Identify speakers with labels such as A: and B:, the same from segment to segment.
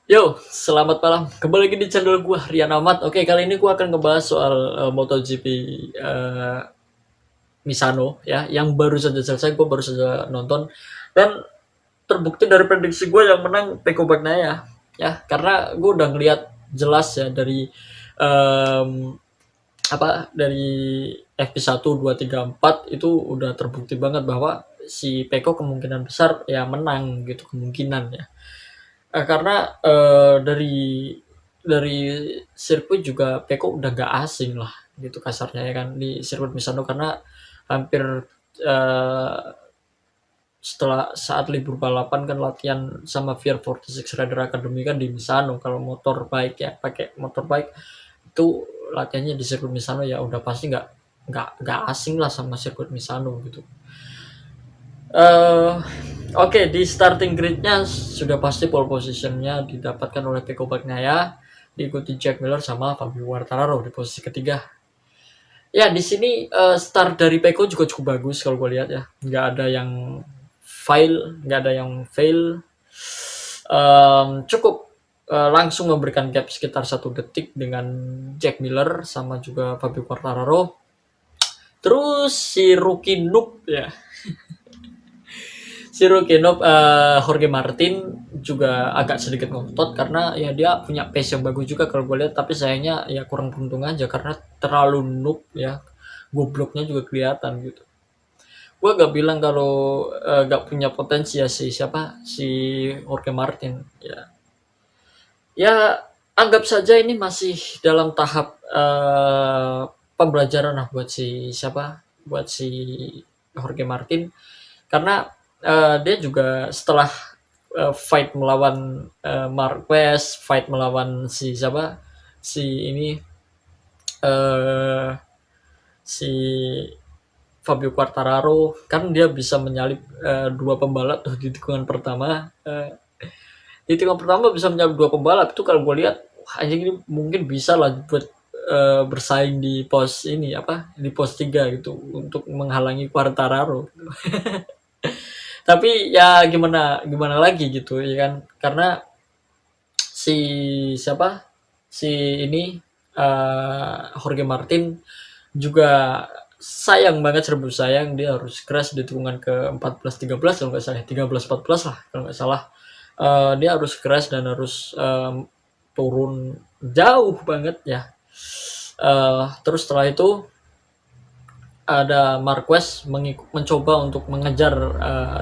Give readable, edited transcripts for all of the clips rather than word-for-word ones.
A: Yo, selamat malam. Kembali lagi di channel gua Rian Ahmad. Oke, kali ini gua akan ngebahas soal MotoGP Misano ya, yang baru saja selesai. Gua baru saja nonton dan terbukti dari prediksi gue yang menang Peko Bagnaia ya, karena gue udah ngeliat jelas ya dari em, dari FP1 2 3 4 itu udah terbukti banget bahwa si Peko kemungkinan besar ya menang gitu, kemungkinan ya. Karena dari sirkuit juga Peko udah gak asing lah gitu kasarnya ya kan di sirkuit Misano, karena hampir eh, setelah saat libur balapan kan latihan sama VR46 Rider Academy kan di Misano. Kalau motor bike ya pakai motor bike itu latihannya di sirkuit Misano, ya udah pasti nggak asing lah sama sirkuit Misano gitu. eh Oke, di starting gridnya sudah pasti pole positionnya didapatkan oleh Pecco Bagnaia, diikuti Jack Miller sama Fabio Quartararo di posisi ketiga. Ya, di sini start dari Pecco juga cukup bagus kalau gue lihat ya. Nggak ada yang fail. Cukup langsung memberikan gap sekitar 1 detik dengan Jack Miller sama juga Fabio Quartararo. Terus si rookie noob ya, si Rukinov, Jorge Martin juga agak sedikit ngotot karena ya dia punya pace yang bagus juga kalau gue lihat, tapi sayangnya ya kurang beruntung aja karena terlalu noob ya, gobloknya juga kelihatan gitu. Gue gak bilang kalau gak punya potensi ya si Jorge Martin ya. Ya, anggap saja ini masih dalam tahap pembelajaran lah buat si Jorge Martin, karena dia juga setelah fight melawan Marquez, fight melawan si ini eh si Fabio Quartararo, kan dia bisa menyalip dua pembalap tuh di tikungan pertama. Di tikungan pertama bisa menyalip dua pembalap itu, kalau gue lihat wah, anjing ini mungkin bisa lah buat bersaing di pos ini di pos 3 gitu untuk menghalangi Quartararo. Tapi ya gimana gimana lagi gitu ya kan, karena si siapa si ini Jorge Martin juga sayang banget, serbu sayang dia harus crash di tikungan ke 14 13 kalau nggak salah, 13 14 lah kalau nggak salah. Dia harus crash dan harus turun jauh banget ya. Terus setelah itu ada Marquez mencoba untuk mengejar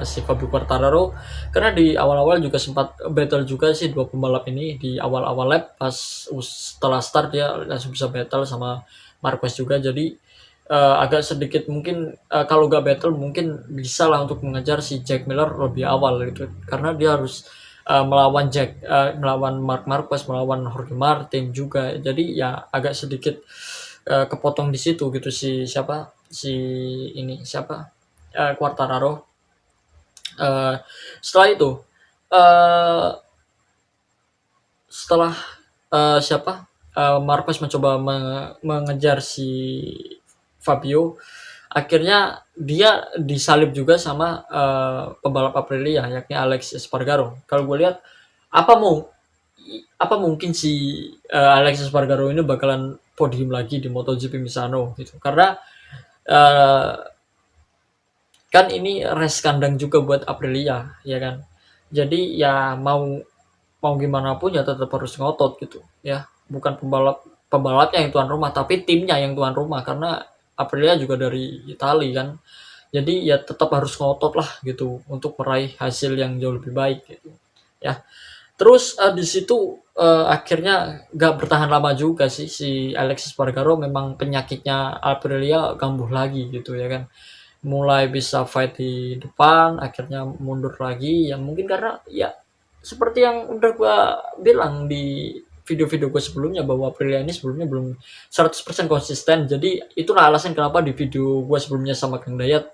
A: si Fabio Quartararo, karena di awal-awal juga sempat battle juga sih dua pembalap ini di awal-awal lap, pas setelah start dia langsung bisa battle sama Marquez juga, jadi agak sedikit mungkin kalau gak battle mungkin bisa lah untuk mengejar si Jack Miller lebih awal gitu, karena dia harus melawan Mark Marquez, melawan Jorge Martin juga, jadi ya agak sedikit kepotong di situ gitu si Quartararo. Eh, Setelah itu eh, setelah Marquez mencoba mengejar si Fabio, akhirnya dia disalib juga sama pembalap Aprilia yakni Alex Espargaro. Kalau gue lihat apa mau apa mungkin si Alex Espargaro ini bakalan podium lagi di MotoGP Misano gitu, karena uh, kan ini race kandang juga buat Aprilia ya kan, jadi ya mau mau gimana pun ya tetap harus ngotot gitu ya, bukan pembalapnya yang tuan rumah tapi timnya yang tuan rumah, karena Aprilia juga dari Italia kan, jadi ya tetap harus ngotot lah gitu untuk meraih hasil yang jauh lebih baik gitu ya. Terus di situ akhirnya gak bertahan lama juga sih si Alexis Spargaro, memang penyakitnya Aprilia kambuh lagi gitu ya kan, mulai bisa fight di depan akhirnya mundur lagi, yang mungkin karena ya seperti yang udah gua bilang di video-video gue sebelumnya bahwa Aprilia ini sebelumnya belum 100% konsisten, jadi itulah alasan kenapa di video gue sebelumnya sama Kang Dayat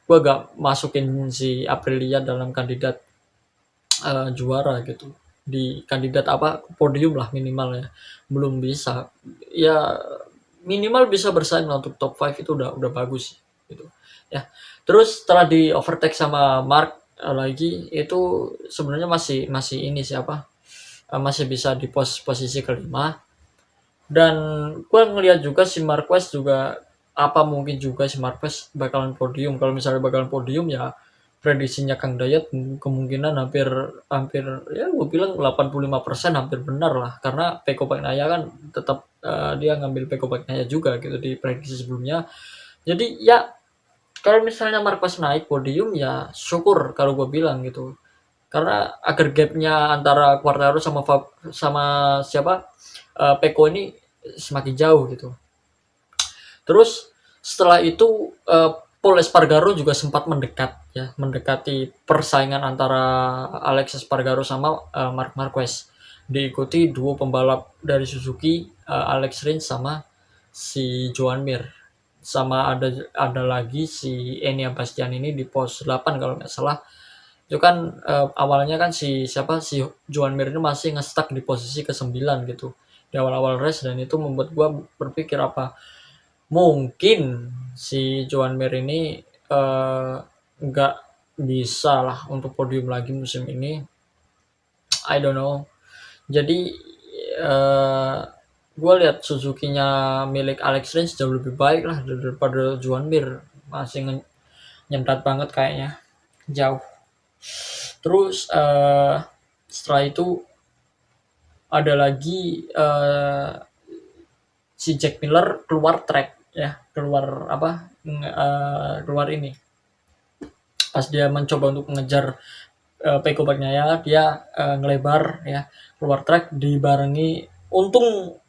A: gue gak masukin si Aprilia dalam kandidat juara gitu, di kandidat podium lah minimal ya, belum bisa ya, minimal bisa bersaing lah untuk top 5 itu udah bagus gitu ya. Terus setelah di overtake sama Mark lagi itu sebenarnya masih masih ini siapa masih bisa di posisi kelima. Dan gue ngelihat juga si Marquez juga, apa mungkin juga si Marquez bakalan podium. Kalau misalnya bakalan podium ya prediksinya Kang Dayat kemungkinan hampir hampir ya gue bilang 85% hampir benar lah, karena Pecco Bagnaia kan tetap dia ngambil Pecco Bagnaia juga gitu di prediksi sebelumnya. Jadi ya kalau misalnya Marquez naik podium ya syukur kalau gue bilang gitu. Karena agar gapnya antara Quartararo sama siapa Pecco ini semakin jauh gitu. Terus setelah itu Paul Espargaro juga sempat mendekat ya, mendekati persaingan antara Alex Espargaro sama Marc Marquez. Diikuti duo pembalap dari Suzuki, Alex Rins sama si Joan Mir. Sama ada lagi si Enea Bastian ini di pos 8 kalau nggak salah. Itu kan awalnya kan si Joan Mir ini masih nge-stuck di posisi ke-9 gitu di awal-awal race, dan itu membuat gua berpikir apa mungkin si Joan Mir ini nggak bisa lah untuk podium lagi musim ini. I don't know. Jadi gue lihat Suzuki-nya milik Alex Rins jauh lebih baik lah daripada Joan Mir. Masih nyentrat banget kayaknya, jauh. Terus setelah itu ada lagi si Jack Miller keluar track ya, keluar apa keluar ini pas dia mencoba untuk mengejar Pecco Bagnaia, dia ngelebar ya keluar track dibarengi, untung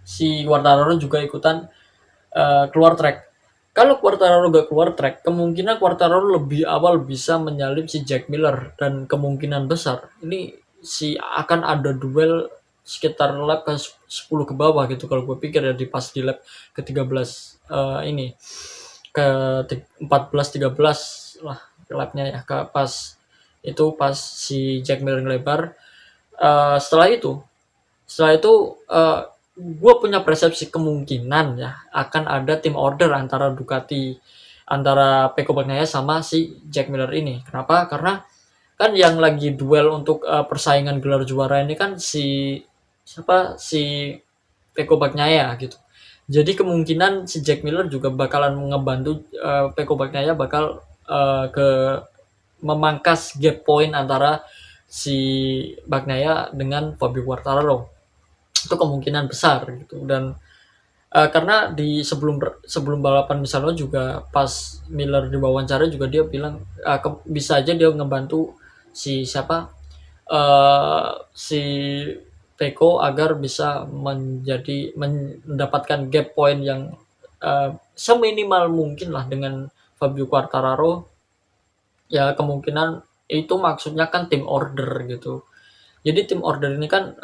A: si Quartararo juga ikutan keluar track. Kalau Quartararo gak keluar track, kemungkinan Quartararo lebih awal bisa menyalip si Jack Miller, dan kemungkinan besar ini si akan ada duel sekitar lap ke 10 ke bawah gitu kalau gue pikir ya, di pas di lap ke 13 ini ke 14-13 lah lapnya ya, ke pas si Jack Miller ngelebar. Setelah itu gue punya persepsi kemungkinan ya akan ada tim order antara Pecco Bagnaia sama si Jack Miller ini. Kenapa? Karena kan yang lagi duel untuk persaingan gelar juara ini kan si Pecco Bagnaia gitu. Jadi kemungkinan si Jack Miller juga bakalan ngebantu Pecco Bagnaia bakal ke memangkas gap point antara si Bagnaia dengan Fabio Quartararo. Itu kemungkinan besar gitu. Dan karena di sebelum balapan misalnya juga pas Miller diwawancara juga dia bilang bisa aja dia ngebantu si si Pecco agar bisa mendapatkan gap point yang seminimal mungkin lah dengan Fabio Quartararo. Ya kemungkinan itu maksudnya kan tim order gitu. Jadi tim order ini kan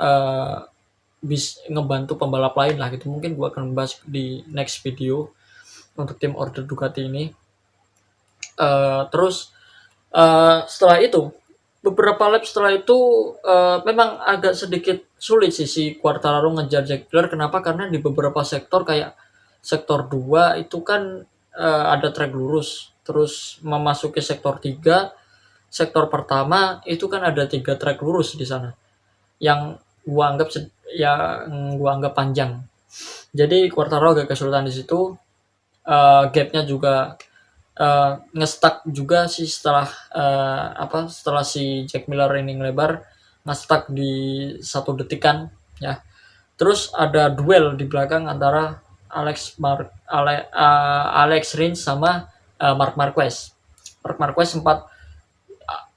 A: bisa ngebantu pembalap lain lah gitu. Mungkin gua akan bahas di next video untuk tim order Ducati ini. Terus setelah itu beberapa lap setelah itu memang agak sedikit sulit sih si Quartararo ngejar Jack Miller. Kenapa? Karena di beberapa sektor kayak sektor 2 itu kan ada trek lurus. Terus memasuki sektor 3, sektor pertama itu kan ada 3 trek lurus di sana. Yang gua anggap panjang. Jadi Quartararo agak kesulitan di situ. Gapnya juga nge-stuck juga sih setelah si Jack Miller ini ngelebar, nge-stuck di 1 detikan ya. Terus ada duel di belakang antara Alex Rins sama Marc Marquez. Marc Marquez sempat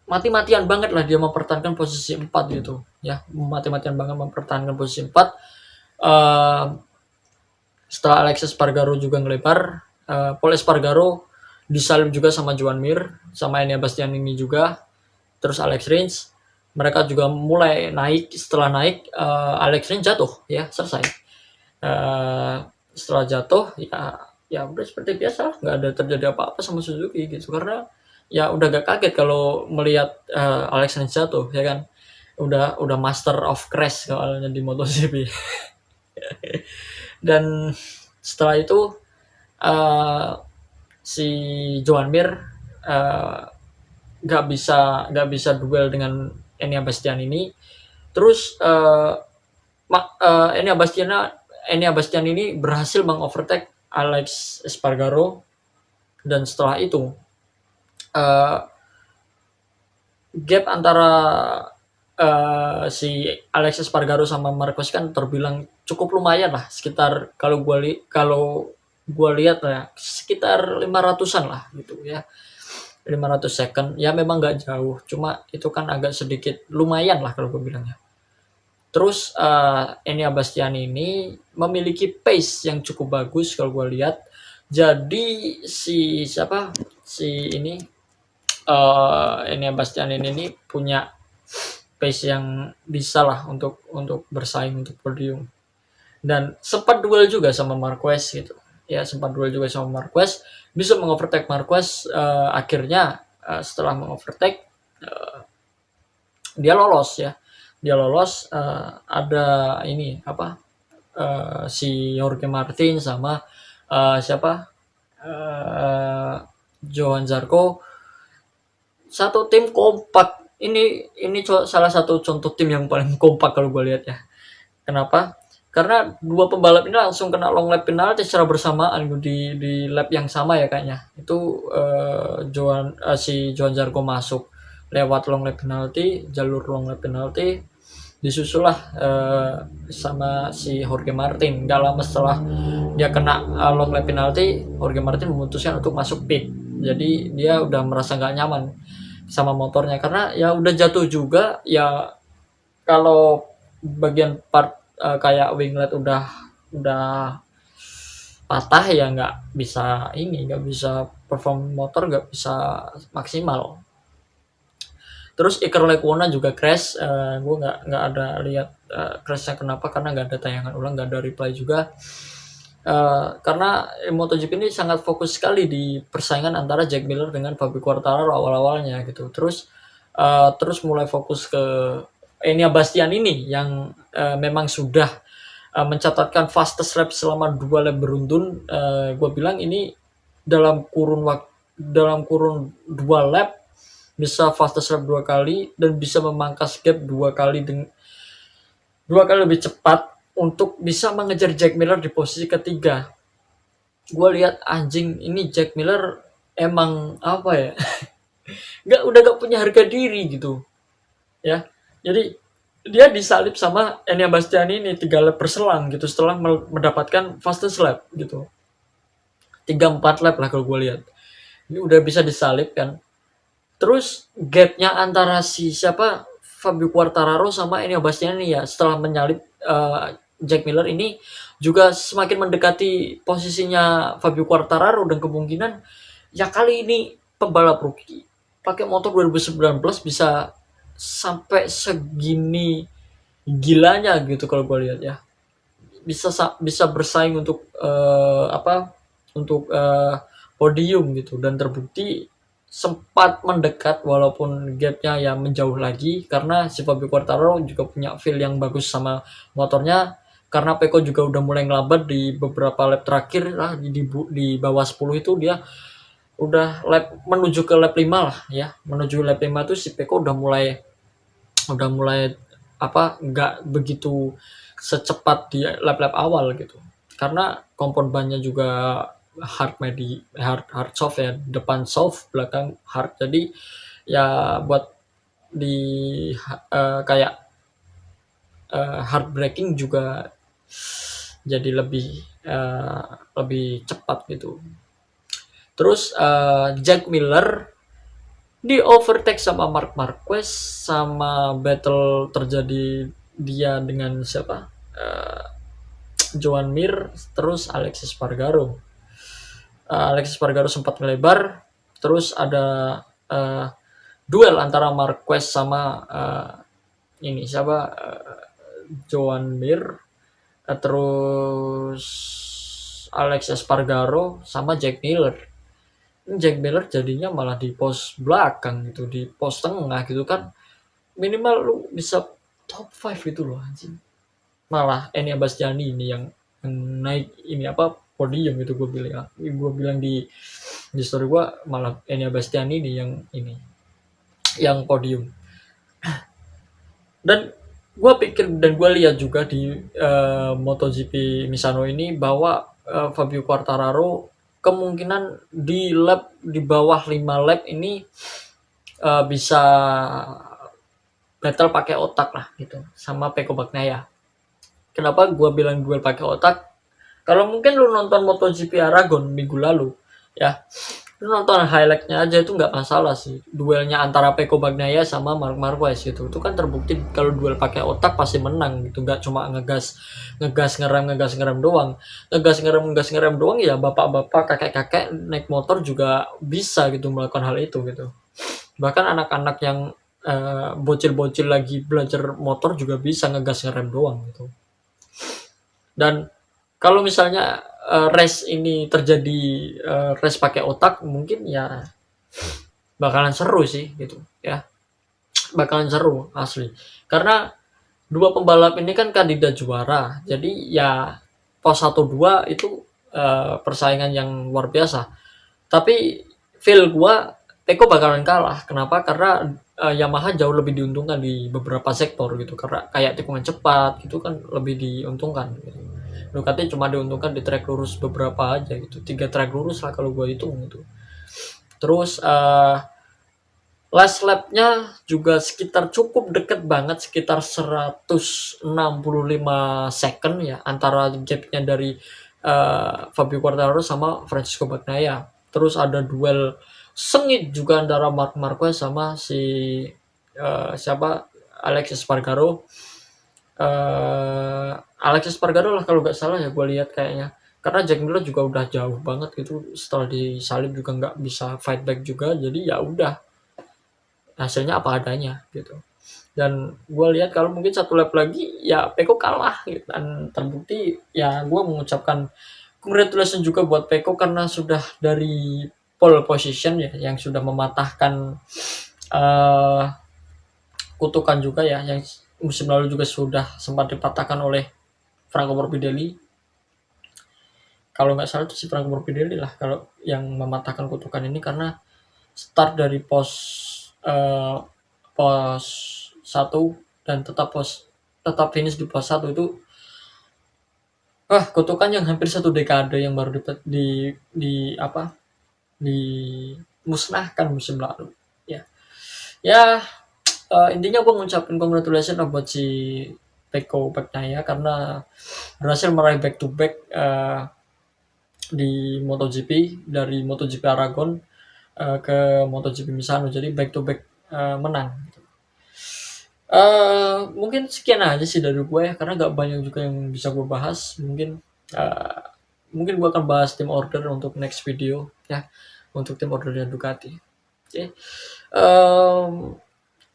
A: mati-matian banget lah dia mempertahankan posisi 4 gitu ya, mati-matian banget mempertahankan posisi 4. Setelah Alex Espargaro juga ngelebar, Paul Espargaro disalib juga sama Joan Mir, sama Enea Bastianini juga. Terus Alex Rins, mereka juga mulai naik. Setelah naik Alex Rins jatuh ya, selesai. Setelah jatuh ya udah seperti biasa, nggak ada terjadi apa-apa sama Suzuki gitu, karena ya udah gak kaget kalau melihat Alex Rins jatuh ya kan. Udah master of crash soalnya di MotoGP. Dan setelah itu si Joan Mir nggak bisa duel dengan Enea Bastianini. Terus Enya Bastian ini berhasil mengovertake Alex Espargaro, dan setelah itu uh, gap antara si Alex Espargaro sama Marquez kan terbilang cukup lumayan lah, sekitar kalau gua lihat ya sekitar 500-an lah gitu ya. 500 second ya, memang nggak jauh, cuma itu kan agak sedikit lumayan lah kalau gue bilangnya. Terus Enya Bastian ini memiliki pace yang cukup bagus kalau gue lihat. Jadi si ini Enya Bastian ini punya pace yang bisa lah untuk bersaing untuk podium. Dan sempat duel juga sama Marquez gitu. Ya, sempat duel juga sama Marquez, bisa mengovertake Marquez. Akhirnya setelah mengovertake dia lolos ya. Dia lolos, ada ini apa? Si Jorge Martin sama siapa? Uh, Johan Zarco, satu tim kompak. Ini salah satu contoh tim yang paling kompak kalau gue lihat ya. Kenapa? Karena dua pembalap ini langsung kena long lap penalti secara bersamaan di lap yang sama ya kayaknya. Itu si Johan Zarco masuk lewat long lap penalti, jalur long lap penalti, disusulah sama si Jorge Martin. Gak lama setelah dia kena long lap penalti, Jorge Martin memutuskan untuk masuk pit. Jadi dia udah merasa nggak nyaman sama motornya karena ya udah jatuh juga ya. Kalau bagian part kayak winglet udah patah ya nggak bisa perform motor, nggak bisa maksimal. Terus Iker Lecuona juga crash, gue nggak ada lihat crashnya kenapa, karena nggak ada tayangan ulang, nggak ada replay juga. Karena MotoGP ini sangat fokus sekali di persaingan antara Jack Miller dengan Fabio Quartararo awal-awalnya gitu. Terus mulai fokus ke Enya Bastian ini yang memang sudah mencatatkan fastest lap selama 2 lap beruntun. Gue bilang ini dalam kurun 2 lap bisa fastest lap 2 kali dan bisa memangkas gap 2 kali lebih cepat untuk bisa mengejar Jack Miller di posisi ketiga. Gue lihat anjing, ini Jack Miller emang apa ya? Udah gak punya harga diri gitu ya. Jadi dia disalip sama Enya Bastiani ini 3 lap berselang gitu setelah mendapatkan fastest lap gitu. 3-4 lap lah kalau gue lihat. Ini udah bisa disalip kan. Terus gapnya antara Fabio Quartararo sama Enya Bastiani ya setelah menyalip Jack Miller ini juga semakin mendekati posisinya Fabio Quartararo, dan kemungkinan ya kali ini pembalap rookie pakai motor 2019 bisa sampai segini gilanya gitu kalau gue lihat ya. Bisa bersaing untuk podium gitu, dan terbukti sempat mendekat walaupun gapnya ya menjauh lagi karena si Fabio Quartararo juga punya feel yang bagus sama motornya, karena Peko juga udah mulai ngelambat di beberapa lap terakhir lah, di bawah 10 itu dia udah menuju ke lap 5 lah ya. Menuju lap 5 tuh si Peko udah mulai nggak begitu secepat di lap-lap awal gitu, karena kompon bannya juga hard soft ya, depan soft belakang hard, jadi ya buat di kayak hard braking juga jadi lebih cepat gitu. Terus Jack Miller di overtake sama Marc Marquez, sama battle terjadi dia dengan siapa, Joan Mir, terus Alexis Espargaro. Alexis Espargaro sempat melebar, terus ada duel antara Marquez sama ini siapa, Joan Mir, terus Alexis Espargaro sama Jack Miller. Jack Miller jadinya malah di pos belakang gitu, di pos tengah gitu kan, minimal lu bisa top 5 gitu loh anjing. Malah Enya Bastiani ini yang naik ini podium gitu. Gue bilang di story gue, malah Enya Bastiani ini yang podium. Dan Gue pikir dan gue lihat juga di MotoGP Misano ini bahwa Fabio Quartararo kemungkinan di lap di bawah 5 lap ini bisa battle pakai otak lah gitu sama Pecco Bagnaia. Kenapa gue bilang duel pakai otak? Kalau mungkin lu nonton MotoGP Aragon minggu lalu, ya, lu nonton highlightnya aja itu nggak masalah sih. Duelnya antara Pecco Bagnaia sama Marc Marquez gitu. Itu kan terbukti kalau duel pakai otak pasti menang gitu. Nggak cuma ngegas ngerem doang. Ngegas ngerem doang ya bapak-bapak, kakek-kakek naik motor juga bisa gitu melakukan hal itu gitu. Bahkan anak-anak yang bocil-bocil lagi belajar motor juga bisa ngegas ngerem doang gitu. Dan kalau misalnya race ini terjadi race pakai otak, mungkin ya bakalan seru sih gitu ya, bakalan seru asli. Karena dua pembalap ini kan kandidat juara, jadi ya pos 1-2 itu persaingan yang luar biasa. Tapi feel gua Peko bakalan kalah. Kenapa? Karena Yamaha jauh lebih diuntungkan di beberapa sektor gitu. Karena kayak tikungan cepat gitu kan lebih diuntungkan. Gitu. Ducati cuma diuntungkan di track lurus beberapa aja gitu. 3 track lurus lah kalau gue hitung gitu. Terus last lap-nya juga sekitar cukup deket banget, sekitar 165 second ya antara gap-nya dari Fabio Quartararo sama Francisco Bagnaia. Terus ada duel sengit juga antara Marc Marquez sama si siapa Alexis Espargaro. Alexis Espargaro lah kalau nggak salah ya gue lihat kayaknya. Karena Jack Miller juga udah jauh banget gitu, setelah disalib juga nggak bisa fight back juga, jadi ya udah hasilnya apa adanya gitu. Dan gue lihat kalau mungkin 1 lap lagi ya Peko kalah gitu. Dan terbukti ya gue mengucapkan congratulations juga buat Peko karena sudah dari pole position ya yang sudah mematahkan uh, kutukan juga ya yang musim lalu juga sudah sempat dipatahkan oleh Franco Morbidelli. Kalau nggak salah itu si Franco Morbidelli lah kalau yang mematahkan kutukan ini, karena start dari pos 1 dan tetap finish di pos 1 itu kutukan yang hampir 1 dekade yang baru di apa dimusnahkan musim lalu ya. Ya intinya gue ngucapin congratulations buat si Pecco Bagnaia karena berhasil meraih back to back di MotoGP, dari MotoGP Aragon ke MotoGP Misano, jadi back to back menang. Mungkin sekian aja sih dari gue ya, karena gak banyak juga yang bisa gue bahas. Uh, mungkin gue akan bahas tim order untuk next video ya, untuk tim ordernya Ducati. Okay.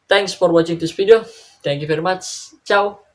A: Thanks for watching this video. Thank you very much. Ciao.